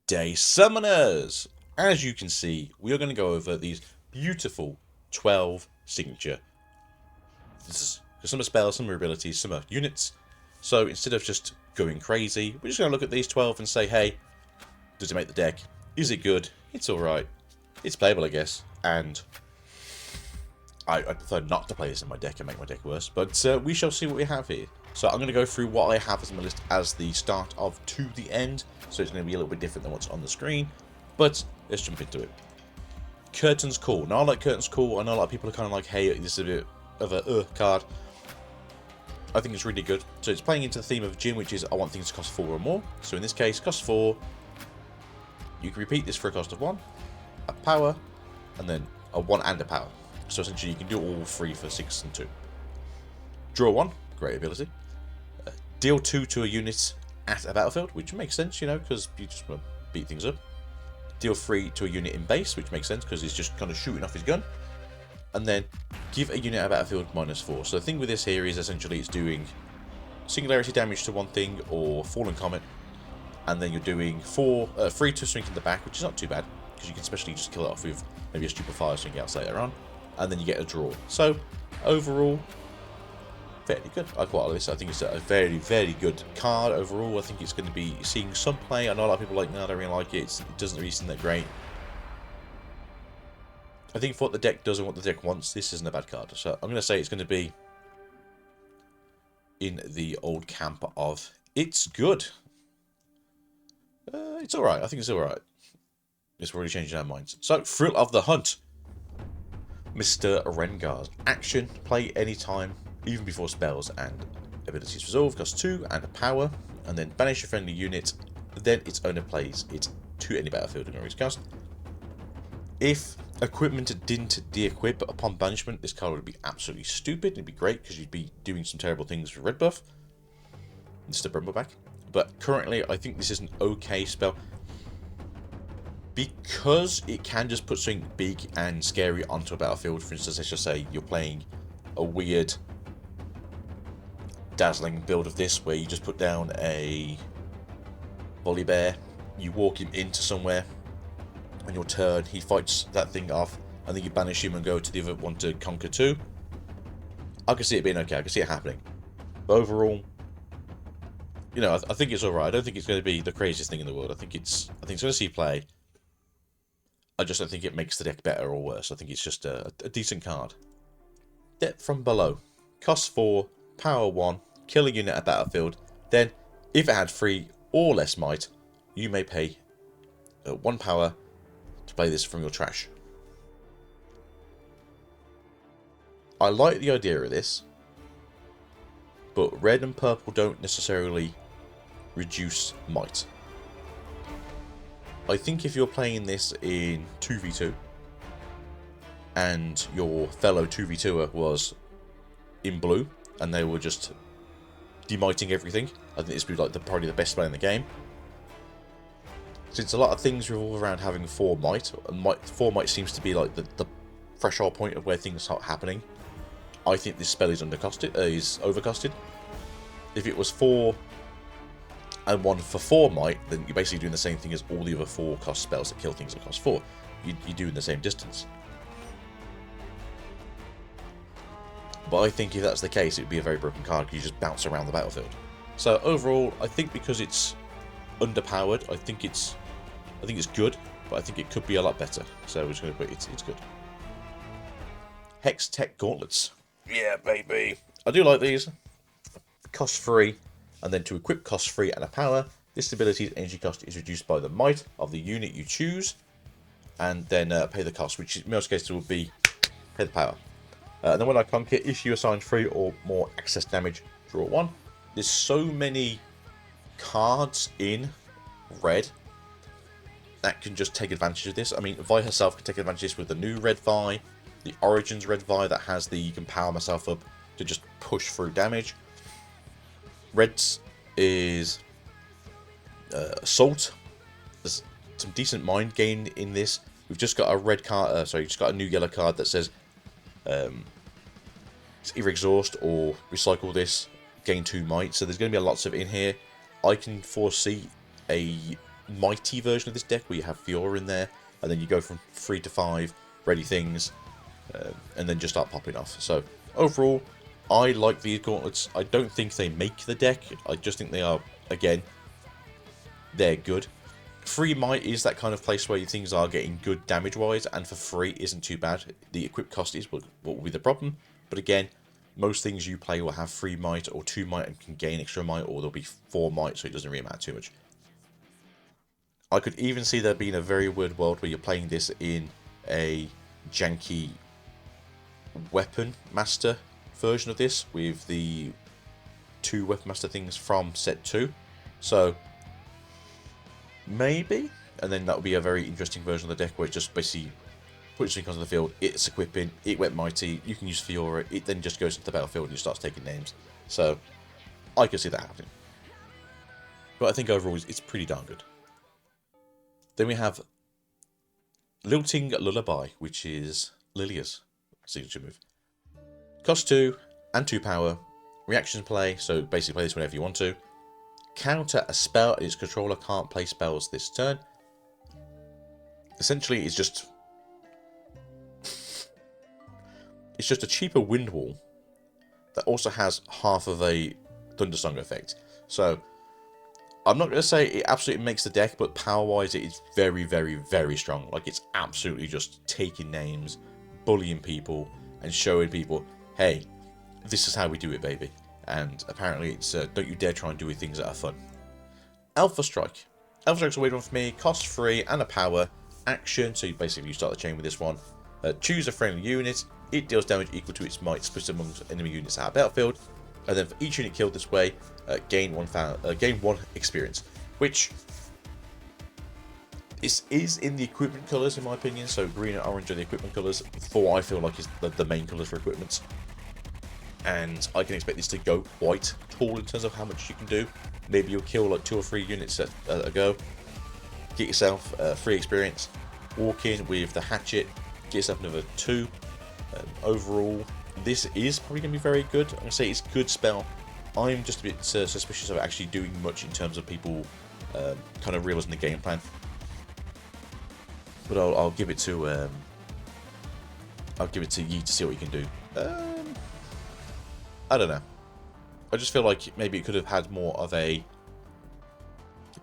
Day Summoners! As you can see, we are going to go over these beautiful 12 signature. Some are spells, some are abilities, some are units. So instead of just going crazy, we're just going to look at these 12 and say, hey, does it make the deck? Is it good? It's alright. It's playable, I guess. And I prefer not to play this in my deck and make my deck worse. But we shall see what we have here. So I'm going to go through what I have as my list as the start of to the end. So it's going to be a little bit different than what's on the screen. But let's jump into it. Curtain's Call. Now I like Curtain's Call. I know a lot of people are kind of like, hey, this is a bit of a card. I think it's really good. So it's playing into the theme of Gin, which is I want things to cost 4 or more. So in this case, cost 4. You can repeat this for a cost of 1, a power, and then a 1 and a power. So essentially you can do all 3 for 6 and 2. Draw 1, great ability. Deal 2 to a unit at a battlefield, which makes sense, you know, because you just want to beat things up. Deal 3 to a unit in base, which makes sense because he's just kind of shooting off his gun. And then give a unit at a battlefield -4. So the thing with this here is essentially it's doing singularity damage to one thing or fallen comet, and then you're doing 3 to swing in the back, which is not too bad because you can especially just kill it off with maybe a stupefy swing else later on, and then you get a draw. So overall, fairly good. I quite like this. I think it's a very, very good card overall. I think it's going to be seeing some play. I know a lot of people are like, no, I don't really like it. It doesn't really seem that great. I think for what the deck does and what the deck wants, this isn't a bad card. So I'm going to say it's going to be in the old camp of it's good. It's alright. I think it's alright. It's already changing our minds. So, Thrill of the Hunt. Mr. Rengard. Action. Play anytime, even before spells and abilities resolve. Cost 2 and a power. And then banish a friendly unit. Then its owner plays it to any battlefield in its cost. If equipment didn't de-equip upon banishment, this card would be absolutely stupid. It'd be great because you'd be doing some terrible things for red buff. Mr. Brumbleback. But currently, I think this is an okay spell. Because it can just put something big and scary onto a battlefield. For instance, let's just say you're playing a weird dazzling build of this where you just put down a volley bear, you walk him into somewhere, on your turn he fights that thing off, and then you banish him and go to the other one to conquer 2. I can see it being okay, I can see it happening. But overall, you know, I think it's alright. I don't think it's going to be the craziest thing in the world. I think it's going to see play. I just don't think it makes the deck better or worse. I think it's just a decent card. Depth from Below. Cost 4, power 1, kill a unit at battlefield. Then, if it had 3 or less might, you may pay 1 power to play this from your trash. I like the idea of this, but red and purple don't necessarily reduce might. I think if you're playing this in 2v2 and your fellow 2v2er was in blue and they were just demiting everything, I think this would be like probably the best play in the game. Since a lot of things revolve around having 4 might, and 4 might seems to be like the threshold point of where things start happening, I think this spell is overcosted. If it was 4 and 1 for 4 might, then you're basically doing the same thing as all the other 4 cost spells that kill things that cost 4. You're doing the same distance. But I think if that's the case, it would be a very broken card because you just bounce around the battlefield. So overall, I think because it's underpowered, I think it's good, but I think it could be a lot better. So we're just going to put it's good. Hex Tech Gauntlets. Yeah, baby. I do like these. Cost 3, and then to equip cost 3 and a power. This ability's energy cost is reduced by the might of the unit you choose, and then pay the cost, which in most cases will be pay the power. And then when I conquer, if you assign 3 or more access damage, draw 1. There's so many cards in red that can just take advantage of this. I mean, Vi herself can take advantage of this with the new red Vi, the Origins red Vi that has the you can power myself up to just push through damage. Reds is Assault. There's some decent mind gain in this. We've just got a red card, just got a new yellow card that says either exhaust or recycle this, gain 2 might. So there's going to be lots of in here. I can foresee a mighty version of this deck where you have Fiora in there, and then you go from 3 to 5, ready things, and then just start popping off. So overall, I like these gauntlets. I don't think they make the deck. I just think they are, again, they're good. Free might is that kind of place where things are getting good damage-wise, and for free isn't too bad. The equip cost is what will be the problem. But again, most things you play will have 3 might or 2 might and can gain extra might, or there'll be 4 might, so it doesn't really matter too much. I could even see there being a very weird world where you're playing this in a janky weapon master version of this with the 2 weapon master things from set 2. So maybe, and then that would be a very interesting version of the deck where it just basically puts things onto the field, it's equipping, it went mighty, you can use Fiora, it then just goes into the battlefield and you starts taking names. So I can see that happening. But I think overall it's pretty darn good. Then we have Lilting Lullaby, which is Lilia's signature move. Cost 2 and 2 power. Reaction play, so basically play this whenever you want to. Counter a spell and its controller can't play spells this turn. Essentially, it's just a cheaper wind wall that also has half of a Thundersong effect. So I'm not going to say it absolutely makes the deck, but power-wise, it is very, very, very strong. Like, it's absolutely just taking names, bullying people, and showing people, hey, this is how we do it, baby. And apparently, it's don't you dare try and do things that are fun. Alpha Strike. Alpha Strike's a weird one for me. Cost 3 and a power. Action, so you start the chain with this one. Choose a friendly unit. It deals damage equal to its might split amongst enemy units at our battlefield. And then for each unit killed this way, gain 1 experience, which is in the equipment colours in my opinion. So green and orange are the equipment colours. 4 I feel like is the main colours for equipments, and I can expect this to go quite tall in terms of how much you can do. Maybe you'll kill like 2 or 3 units at a go, get yourself free experience, walk in with the hatchet, get yourself another 2. Overall, this is probably going to be very good. I'm going to say it's a good spell. I'm just a bit suspicious of actually doing much in terms of people kind of realising the game plan. But I'll give it to Yi to see what you can do. I don't know. I just feel like maybe it could have had more of a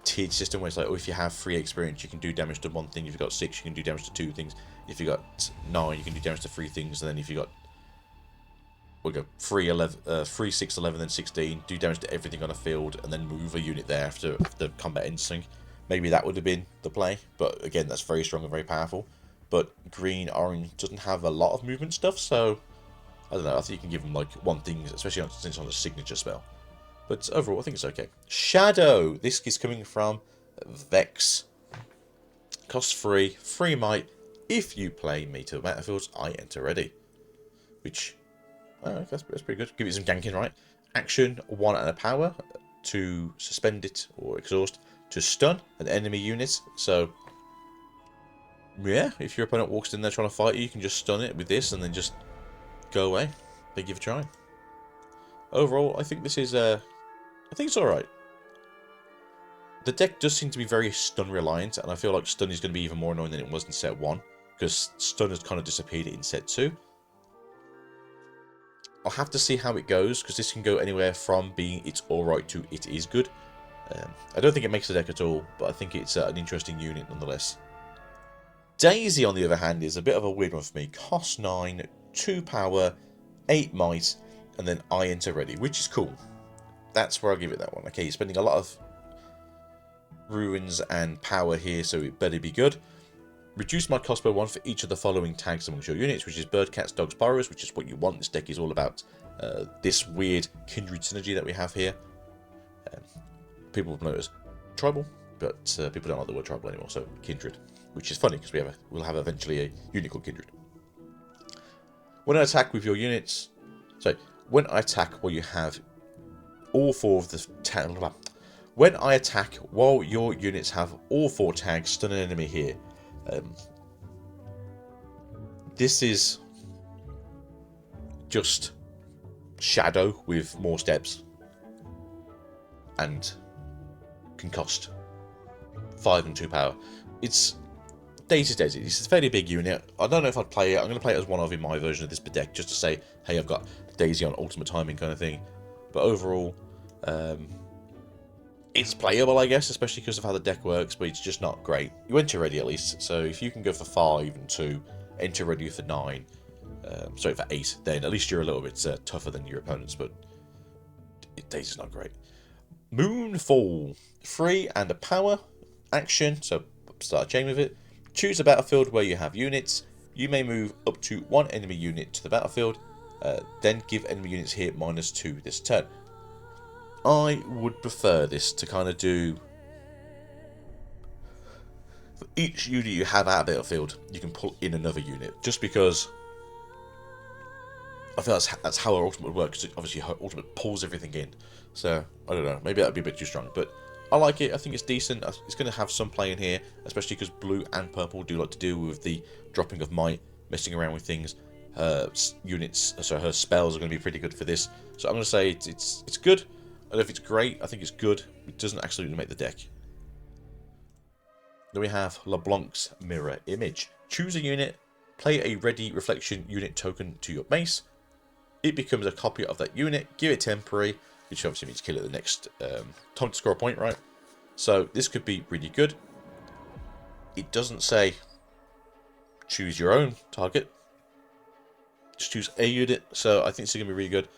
tiered system where it's like, oh, if you have 3 experience, you can do damage to 1 thing. If you've got 6, you can do damage to 2 things. If you got 9, you can do damage to 3 things. And then if you got 3, 6, 11, then 16, do damage to everything on the field, and then move a unit there after the combat ends. Maybe that would have been the play, but again, that's very strong and very powerful. But green, orange doesn't have a lot of movement stuff, so I don't know. I think you can give them like 1 thing, especially since it's on a signature spell. But overall, I think it's okay. Shadow. This is coming from Vex. Cost 3, 3 might. If you play me to the battlefields, I enter ready. Which, that's pretty good. Give it some ganking, right? Action, 1 and a power to suspend it or exhaust, to stun an enemy unit. So, yeah, if your opponent walks in there trying to fight you, you can just stun it with this and then just go away. They give it a try. Overall, I think this is, I think it's alright. The deck does seem to be very stun reliant, and I feel like stun is going to be even more annoying than it was in set 1, because stun has kind of disappeared in set 2. I'll have to see how it goes, because this can go anywhere from being it's alright to it is good. I don't think it makes the deck at all, but I think it's an interesting unit nonetheless. Daisy, on the other hand, is a bit of a weird one for me. Cost 9, 2 power, 8 might, and then I enter ready, which is cool. That's where I'll give it that one. Okay, you're spending a lot of ruins and power here, so it better be good. Reduce my cost by 1 for each of the following tags amongst your units, which is bird, cats, dogs, borrowers, which is what you want. This deck is all about this weird kindred synergy that we have here. People will know it as tribal, but people don't like the word tribal anymore, so kindred, which is funny because we'll have eventually a unit called kindred. When I attack with your units, when I attack while you have all 4 of the when I attack while your units have all 4 tags, stun an enemy here. This is just Shadow with more steps and can cost 5 and 2 power. It's Daisy's Daisy. It's a fairly big unit. I don't know if I'd play it. I'm going to play it as one of in my version of this deck, just to say, hey, I've got Daisy on ultimate timing kind of thing. But overall, it's playable, I guess, especially because of how the deck works, but it's just not great. You enter ready at least, so if you can go for 5 and 2, enter ready for 9, sorry, for 8, then at least you're a little bit tougher than your opponents, but Daisy's not great. Moonfall. 3 and a power. Action, so start a chain with it. Choose a battlefield where you have units. You may move up to 1 enemy unit to the battlefield, then give enemy units here -2 this turn. I would prefer this to kind of do, for each unit you have at a battlefield, you can pull in another unit, just because I feel that's how our ultimate works. Obviously, her ultimate pulls everything in, so I don't know, maybe that'd be a bit too strong, but I like it. I think it's decent. It's going to have some play in here, especially because blue and purple do like to deal with the dropping of might, messing around with things. Her units, so her spells are going to be pretty good for this, so I'm going to say it's good. I don't know if it's great, I think it's good. It doesn't absolutely make the deck. Then we have LeBlanc's Mirror Image. Choose a unit, play a ready reflection unit token to your base. It becomes a copy of that unit, give it temporary, which obviously means kill it the next time to score a point, right? So this could be really good. It doesn't say choose your own target. Just choose a unit, so I think this is going to be really good.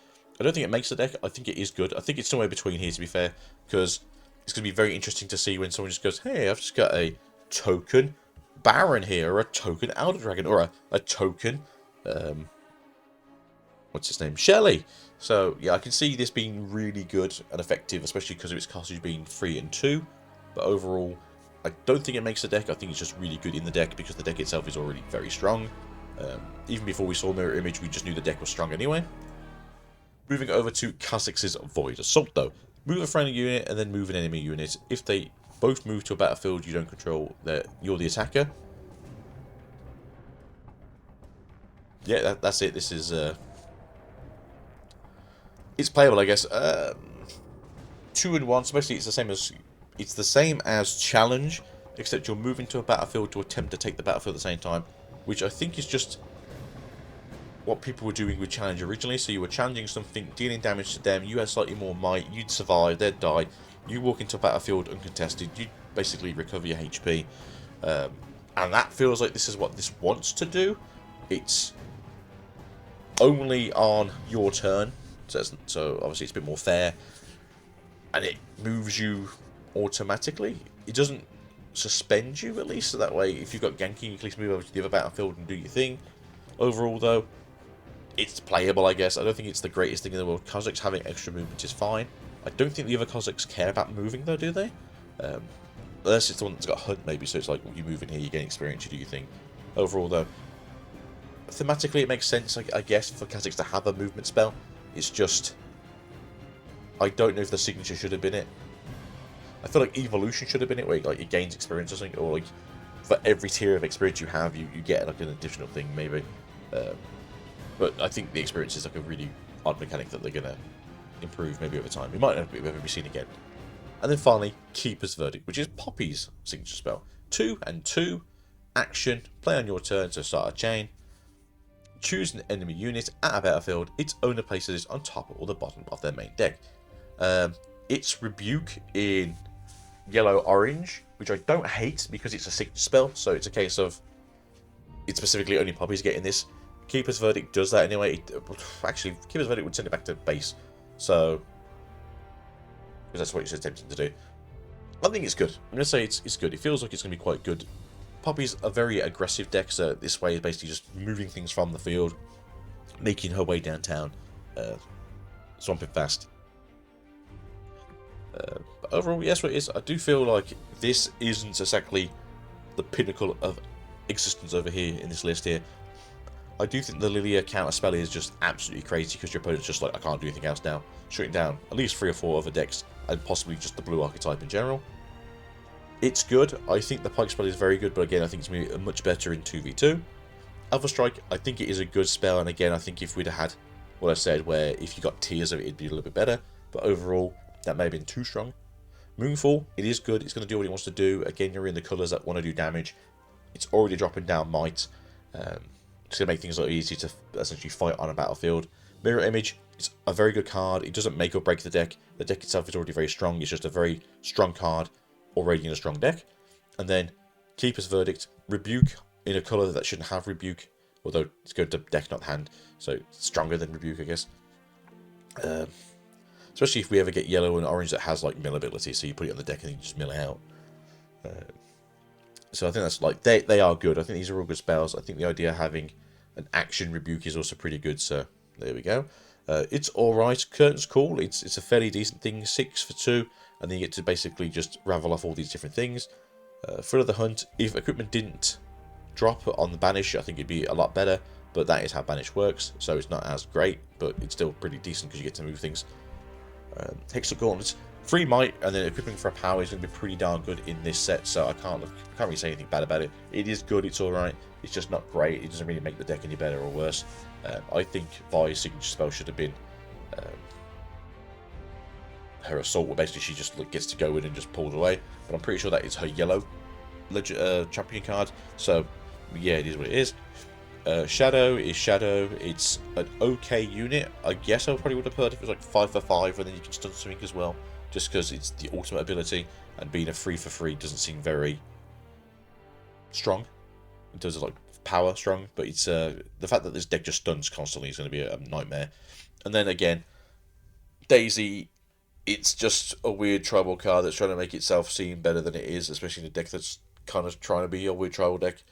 I don't think it makes the deck. I think it is good. I think it's somewhere between here, to be fair, because it's going to be very interesting to see when someone just goes, hey, I've just got a token Baron here, or a token Elder Dragon, or a token, what's his name, Shelley. So, yeah, I can see this being really good and effective, especially because of its costage being 3 and 2. But overall, I don't think it makes the deck. I think it's just really good in the deck, because the deck itself is already very strong. Even before we saw Mirror Image, we just knew the deck was strong anyway. Moving over to Kha'Zix's Void Assault, though. Move a friendly unit and then move an enemy unit. If they both move to a battlefield you don't control, you're the attacker. Yeah, that's it. This is... it's playable, I guess. 2 and 1, so basically it's the same as Challenge, except you're moving to a battlefield to attempt to take the battlefield at the same time, which I think is just what people were doing with Challenge originally. So you were challenging something, dealing damage to them, you had slightly more might, you'd survive, they'd die, you walk into a battlefield uncontested, you basically recover your HP, and that feels like this is what this wants to do. It's only on your turn, so obviously it's a bit more fair, and it moves you automatically. It doesn't suspend you, at least, so that way if you've got ganking you can at least move over to the other battlefield and do your thing. Overall, though, it's playable, I guess. I don't think it's the greatest thing in the world. Kha'Zix having extra movement is fine. I don't think the other Kha'Zix care about moving, though, do they? Unless it's the one that's got Hunt, maybe, so it's like, well, you move in here, you gain experience, you do your thing. Overall, though, thematically it makes sense, I guess, for Kha'Zix to have a movement spell. It's just, I don't know if the signature should have been it. I feel like Evolution should have been it, where like, it gains experience or something, or like, for every tier of experience you have, you get like an additional thing, maybe. But I think the experience is like a really odd mechanic that they're going to improve maybe over time. We might not ever be seen again. And then finally, Keeper's Verdict, which is Poppy's signature spell. 2 and 2, action, play on your turn to start a chain. Choose an enemy unit at a battlefield. Its owner places it on top or the bottom of their main deck. Its Rebuke in yellow-orange, which I don't hate because it's a signature spell, so it's a case of it's specifically only Poppy's getting this. Keeper's Verdict does that anyway. Actually, Keeper's Verdict would send it back to base, so because that's what it's attempting to do. I think it's good. I'm going to say it's good. It feels like it's going to be quite good. Poppy's a very aggressive deck, so this way is basically just moving things from the field, making her way downtown, swamping fast. But overall, yes, what it is. I do feel like this isn't exactly the pinnacle of existence over here in this list here. I do think the Lilia counter spell is just absolutely crazy because your opponent's just like, I can't do anything else now. Shutting down at least 3 or 4 other decks and possibly just the blue archetype in general. It's good. I think the Pike spell is very good, but again, I think it's going to be much better in 2v2. Alpha Strike, I think it is a good spell, and again, I think if we'd have had what I said, where if you got tiers of it, it'd be a little bit better, but overall, that may have been too strong. Moonfall, it is good. It's going to do what it wants to do. Again, you're in the colours that want to do damage. It's already dropping down might. It's going to make things a lot easier to essentially fight on a battlefield. Mirror Image, it's a very good card. It doesn't make or break the deck. The deck itself is already very strong. It's just a very strong card already in a strong deck. And then Keeper's Verdict, Rebuke in a colour that shouldn't have Rebuke, although it's going to deck, not hand, so it's stronger than Rebuke, I guess. Especially if we ever get yellow and orange that has like mill ability, so you put it on the deck and you just mill it out. So I think that's like, they are good. I think these are all good spells. I think the idea of having an action Rebuke is also pretty good, so there we go. It's alright. Curtain's cool. It's a fairly decent thing. 6 for 2, and then you get to basically just ravel off all these different things. Thrill of the Hunt, if equipment didn't drop on the Banish, I think it'd be a lot better, but that is how Banish works, so it's not as great, but it's still pretty decent because you get to move things. Hextech Gauntlets, 3 might, and then equipping for a power is going to be pretty darn good in this set, so I can't really say anything bad about it. It is good, it's alright, it's just not great. It doesn't really make the deck any better or worse. I think Vi's signature spell should have been her Assault, where basically she just gets to go in and just pulls away, but I'm pretty sure that is her yellow champion card, so yeah, it is what it is. Shadow is Shadow. It's an okay unit. I guess I probably would have heard if it was like 5 for 5, and then you can stun something as well, just because it's the ultimate ability, and being a 3 for 3 doesn't seem very strong in terms of like power strong, but it's the fact that this deck just stuns constantly is going to be a nightmare. And then again, Daisy, it's just a weird tribal card that's trying to make itself seem better than it is, especially in a deck that's kind of trying to be a weird tribal deck.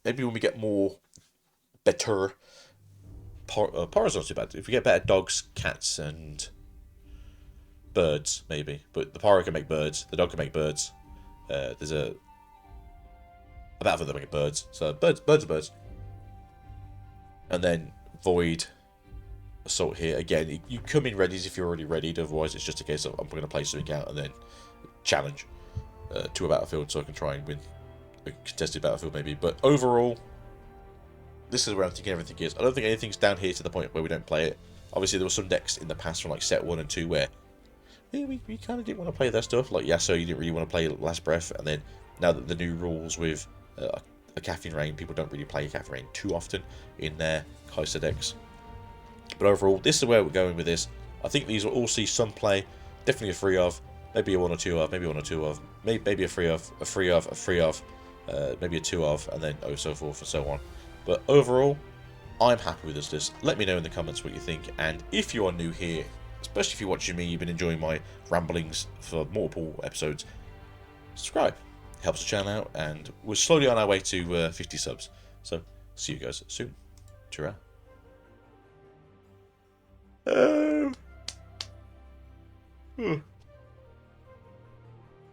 Maybe when we get more better Para's not too bad. If we get better dogs, cats, and birds, maybe. But the Para can make birds. The dog can make birds. There's a battlefield that make birds. So birds are birds. And then Void Assault here. Again, you come in readies if you're already readied. Otherwise, it's just a case of I'm going to play something out and then challenge to a battlefield so I can try and win a contested battlefield maybe. But overall, this is where I'm thinking everything is. I don't think anything's down here to the point where we don't play it. Obviously, there were some decks in the past from like set 1 and 2 where we kind of didn't want to play that stuff. Like Yasuo, you didn't really want to play Last Breath, and then now that the new rules with a Caffeine Rain, people don't really play Caffeine Rain too often in their Kai'Sa decks. But overall, this is where we're going with this. I think these will all see some play. Definitely a 3 of, maybe a 1 or 2 of, maybe 1 or 2 of, maybe a 3 of, a 3 of, a 3 of, maybe a 2 of, and then so forth and so on. But overall, I'm happy with this list. Let me know in the comments what you think, and if you are new here, especially if you're watching me, you've been enjoying my ramblings for multiple episodes, subscribe. It helps the channel out, and we're slowly on our way to 50 subs. So, see you guys soon. Ta-ra. Oh.